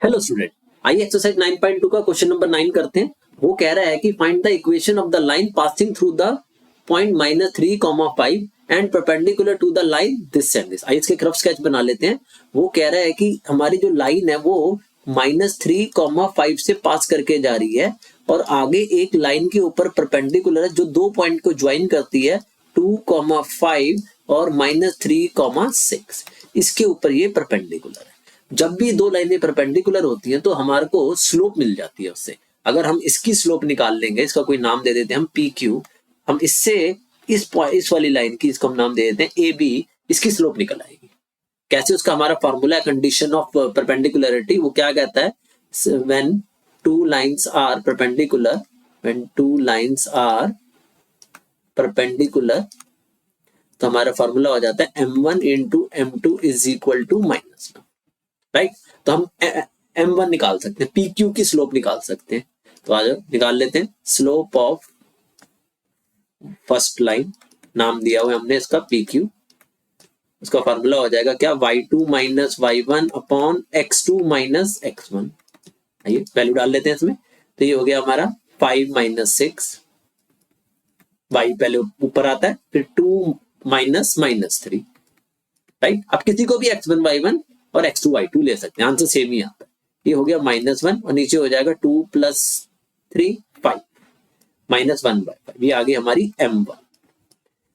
Hello student, आइए exercise 9.2 का question number 9 करते हैं। वो कह रहा है कि find the equation of the line passing through the point -3,5 and perpendicular to the line this and this. आइए इसके रफ स्केच बना लेते हैं। वो कह रहा है कि हमारी जो लाइन है वो -3,5 से पास करके जा रही है और आगे एक लाइन के ऊपर परपेंडिकुलर है जो दो पॉइंट को ज्वाइन करती है 2,5 और -3,6। इसके ऊपर ये परपेंडिकुलर है। जब भी दो लाइनें परपेंडिकुलर होती हैं तो हमारे को स्लोप मिल जाती है उससे। अगर हम इसकी स्लोप निकाल लेंगे, इसका कोई नाम दे देते हैं हम PQ, हम इससे इस वाली लाइन की इसको हम नाम दे देते हैं AB, इसकी स्लोप निकल आएगी। कैसे? उसका हमारा फॉर्मूला कंडीशन ऑफ परपेंडिकुलरिटी, वो क्या कहता है? When two lines are perpendicular, when two lines are perpendicular, तो हमारा फॉर्मूला हो जाता है M1 into M2 is equal to -1, right? तो हम M1 निकाल सकते हैं, PQ की स्लोप निकाल सकते हैं। तो आज निकाल लेते हैं। स्लोप ऑफ फर्स्ट लाइन, नाम दिया हुआ है हमने इसका PQ, उसका फॉर्मूला हो जाएगा क्या? y2 minus y1 upon x2 minus x1। आइए वैल्यू डाल लेते हैं इसमें। तो ये हो गया हमारा 5 माइनस 6, y पहले ऊपर आता है, फिर 2 माइनस -3, राइट? अब किसी को भी x1 y1 और x2 y2 ले सकते हैं, आंसर सेम ही आता है। ये हो गया -1 और नीचे हो जाएगा 2 + 3 5, -1/5। ये आ गई हमारी M1।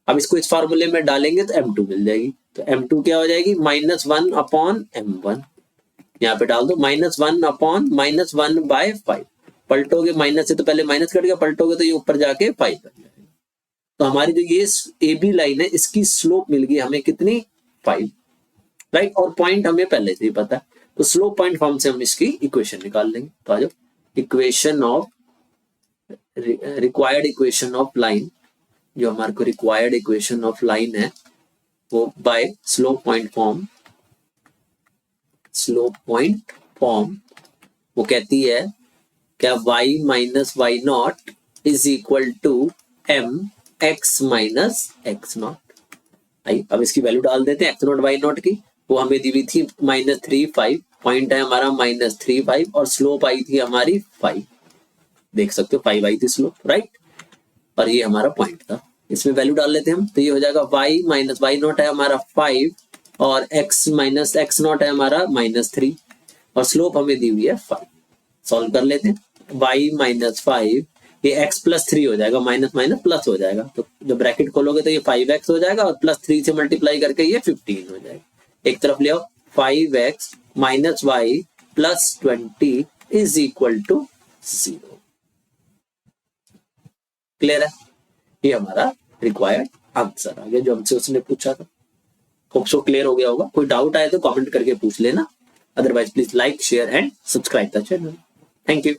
अब इसको इस फार्मूले में डालेंगे तो M2 मिल जाएगी। तो M2 क्या हो जाएगी? -1 अपॉन M1। यहाँ पे डाल दो -1 अपॉन -1/5। पलटोगे माइनस से तो पहले माइनस कट गया, पलटोगे तो ये ऊपर जाके 5 बन जाएगा। तो हमारी जो ये AB लाइन है इसकी स्लोप मिल गई हमें कितनी? 5, राइट? और पॉइंट हमें पहले से ही पता है, तो स्लोप पॉइंट फॉर्म से हम इसकी इक्वेशन निकाल लेंगे। तो आ जाओ, equation of required equation of line, जो हमारे को रिक्वायर्ड इक्वेशन ऑफ लाइन है वो by slope point form, slope point form वो कहती है क्या? y minus y0 is equal to mx minus x0। आइए अब इसकी वैल्यू डाल देते हैं x0 y0 की। वो हमें दी हुई थी -3,5, पॉइंट है हमारा -3,5 और स्लोप आई थी हमारी 5। देख सकते हो 5 आई थी स्लोप, राइट? और ये हमारा पॉइंट था, इसमें वैल्यू डाल लेते हैं हम। तो ये हो जाएगा y माइनस y0 है हमारा 5 और x माइनस x0 है हमारा -3 और स्लोप हमें दी हुई है 5। सॉल्व कर लेते हैं। y माइनस 5, ये x प्लस 3 हो जाएगा, माइनस माइनस प्लस हो जाएगा, तो जब ब्रैकेट खोलोगे तो ये 5x हो जाएगा और +3 से मल्टीप्लाई करके ये 15 हो जाएगा। एक तरफ ले आओ, 5x minus y plus 20 is equal to 0। Clear है? ये हमारा रिक्वायर्ड आंसर आ गया जो हमसे उसने पूछा था। होप सो क्लियर हो गया होगा। कोई डाउट आए तो कमेंट करके पूछ लेना, otherwise please like, share and subscribe the channel. Thank you.